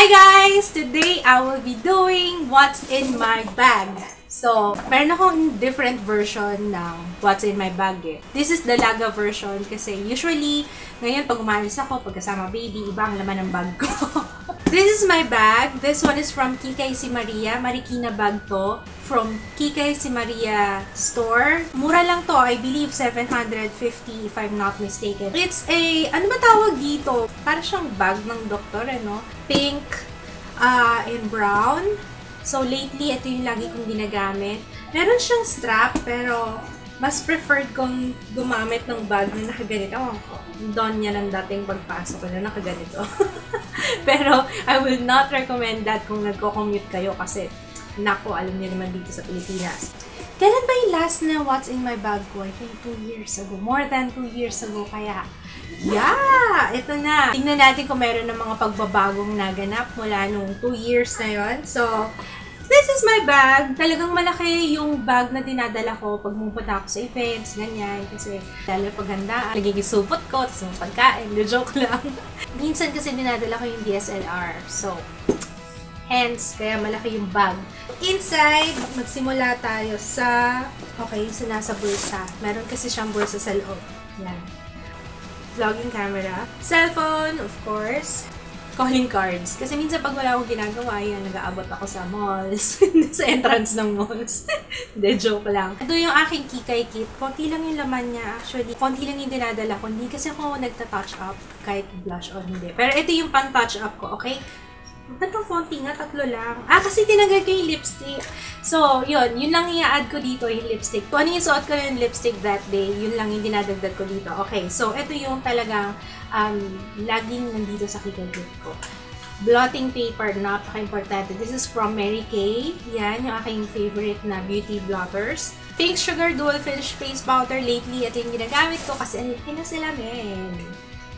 Hi guys! Today I will be doing what's in my bag. So, meron akong different version ng what's in my bag eh. This is the Laga version kasi usually, ngayon pag umalis ako, pagkasama baby, iba ang laman ng bag ko. This is my bag. This one is from Kikay Si Maria. Marikina bag to. From Kikay Si Maria store. Mura lang to. I believe 750 if I'm not mistaken. It's a, ano ba tawag dito? Para siyang bag ng doktor, ano? Pink and brown. So, lately, ito yung lagi kong ginagamit. Meron siyang strap, pero mas preferred kong gumamit ng bag na nakaganito. Doon niya ng dating pagpasok ko na nakaganito. Pero, I will not recommend that kung nagko-commute kayo kasi, nako, alam niyo naman dito sa Pilipinas. Kailan ba yung last na what's in my bag ko? I think 2 years ago. More than 2 years ago kaya. Yeah! Ito na. Tingnan natin kung meron ng mga pagbabagong naganap mula nung 2 years na yon. So, this is my bag. Talagang malaki yung bag na dinadala ko pag pumunta ako sa events, ganyan. Kasi lalo paghanda, nagigisupot ko, tapos yung pagkain, joke lang. Minsan kasi dinadala ko yung DSLR. So, hence, kaya malaki yung bag. Inside, magsimula tayo sa, nasa bulsa. Meron kasi siyang bulsa sa loob. Yan. Vlogging camera. Cellphone, of course. Calling cards. Kasi minsan pag wala akong ginagawa, yan, nag-aabot ako sa malls. Sa entrance ng malls. Hindi, joke lang. Ito yung aking Kikay kit. Konti lang yung laman niya, actually. Konti lang yung dinadala ko. Hindi kasi ako nagta-touch up kahit blush or hindi. Pero ito yung pang-touch up ko, okay? Ba't ang konti nga? 3 lang. Kasi tinanggal ko yung lipstick. So, yun lang i-add ko dito, yung lipstick. Kung ano yung suot ko yung lipstick that day, yun lang yung dinadagdag ko dito. Okay, so, ito yung talagang laging nandito sa Kikay kit ko. Blotting paper, napaka-importante. This is from Mary Kay. Yan, yung aking favorite na beauty blotters. Pink Sugar Dual Finish Face Powder. Lately, ito yung ginagamit ko kasi ang laki na sila, men.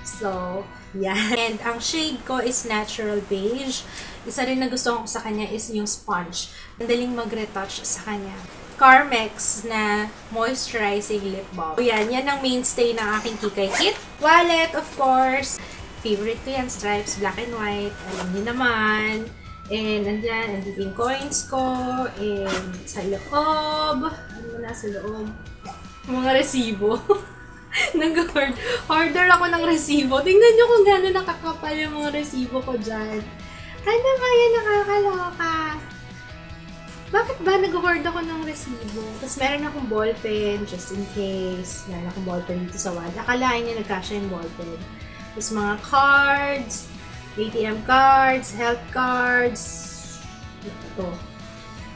So, yan. And ang shade ko is Natural Beige. Isa rin na gusto ko sa kanya is yung sponge. Mandaling mag-retouch sa kanya. Carmex na moisturizing lip balm. So, yan ang mainstay ng aking Kikay kit. Wallet, of course. Favorite ko yan, stripes, black and white. Alam niyo naman. And andyan, andito yung coins ko. And sa loob. Ano na sa loob? Mga resibo. Nag-order ako ng resibo. Tingnan nyo kung gano'n nakakapal yung mga resibo ko dyan. Ano ba yan? Nakakaloka. Bakit ba nag-hoard ako ng resibo? Tapos meron akong ballpen, just in case. Meron akong ballpen dito sa wall. Akalain niya nagkasya yung ballpen. Tapos mga cards, ATM cards, health cards. Ito.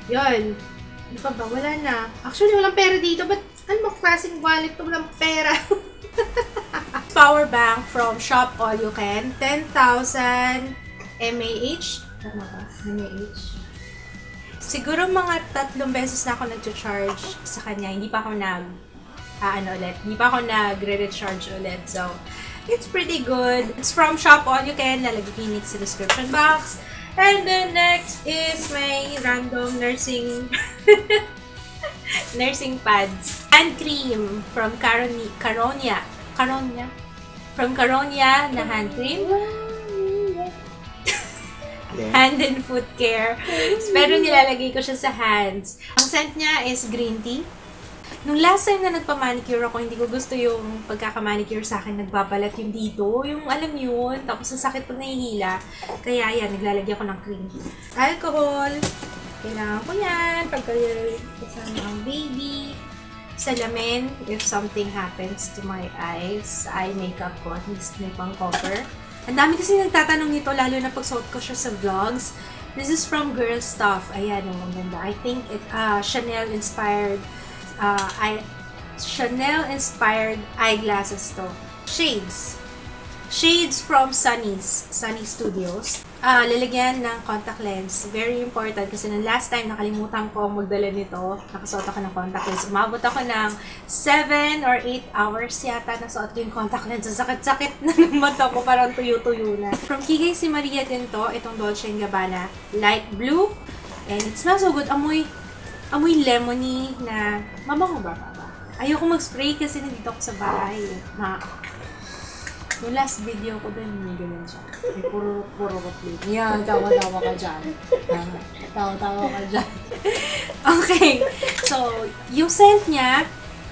Yun. Ano pa ba? Wala na. Actually, walang pera dito. But ano ba klaseng wallet to? Walang pera. Power bank from Shop All You Can. 10,000 mAh. Tama ba? mAh. Siguro mga 3 beses na ako nag-charge sa kanya. Hindi pa ako hindi pa ako nagre-recharge ulit. So, it's pretty good. It's from Shop All You Can. Lalagay ko yung sa description box. And then next is my random nursing pads. Hand cream from Caronia. From Caronia na hand cream. Hand and foot care. Pero nilalagay ko siya sa hands. Ang scent niya is green tea. Nung last time na nagpa-manicure ako, hindi ko gusto yung pagkaka-manicure sa akin, nagbabalat yung dito. Yung alam yun, tapos ang sakit pag nahihila. Kaya yan, naglalagay ako ng cream. Alcohol. Kailangan ko yan. Pagkasama ang baby. Salamin, if something happens to my eyes, eye makeup ko, at least may pang-cover. Ang dami kasi nagtatanong nito, lalo na pag suot ko siya sa vlogs. This is from Girl Stuff. Ayan, ang ganda. I think it Chanel-inspired eyeglasses to. Shades from Sunny Studios. Lalagyan ng contact lens. Very important kasi nung last time nakalimutan ko magdala nito. Nakasuot ako ng contact lens. Umabot ako ng 7 or 8 hours yata nasuot ko yung contact lens. Sakit-sakit na ng mata ko. Parang tuyo-tuyo na. From Kikay Si Maria din to. Itong Dolce & Gabbana. Light blue. And it smells so good. Amoy lemony na mabango ba? Ayoko mag-spray kasi nandito ako sa bahay. Yung last video ko din, may ganun siya. May puro complete. Yan, tawa-tawa ka dyan. Tawa-tawa ka dyan. Okay. So, yung scent niya,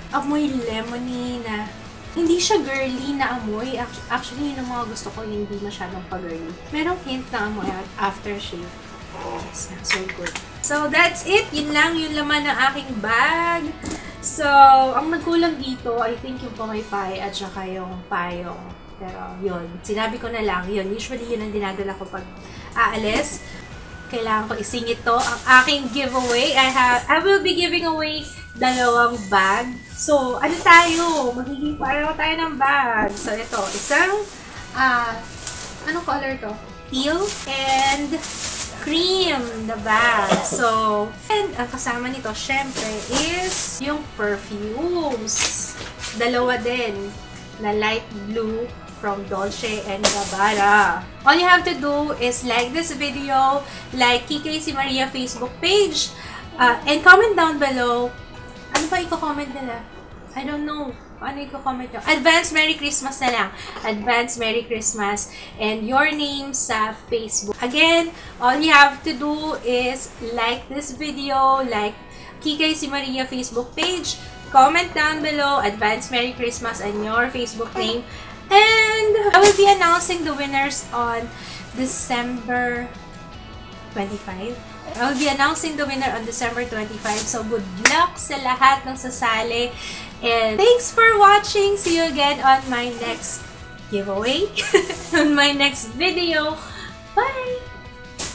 amoy lemony na hindi siya girly na amoy. Actually, yun ang mga gusto ko, hindi masyadong pa-girly. Merong hint na amoy at aftershave. Yes, so good. So, that's it. Yun lang yung laman ng aking bag. So, ang nagkulang dito, I think yung pamaypay at saka yung payong. Pero, yun. Sinabi ko na lang, yun. Usually, yun ang dinadala ko pag aalis. Kailangan ko isingit to. Ang aking giveaway, I will be giving away 2 bag. So, ano tayo? Magiging pareho tayo ng bag. So, ito. Isang, anong color to? Teal and cream the bag. So, and ang kasama nito, syempre, is yung perfumes. 2 din na light blue from Dolce & Gabbana. All you have to do is like this video, like Kikay Si Maria Facebook page, and comment down below. Ano pa i-comment nila? I don't know. Ano i-comment nyo? Advance Merry Christmas na lang. Advance Merry Christmas and your name sa Facebook. Again, all you have to do is like this video, like Kikay Si Maria Facebook page, comment down below, Advance Merry Christmas and your Facebook name. And I will be announcing the winners on December 25. I will be announcing the winner on December 25. So, good luck sa lahat ng sasali. And thanks for watching. See you again on my next giveaway. On my next video. Bye!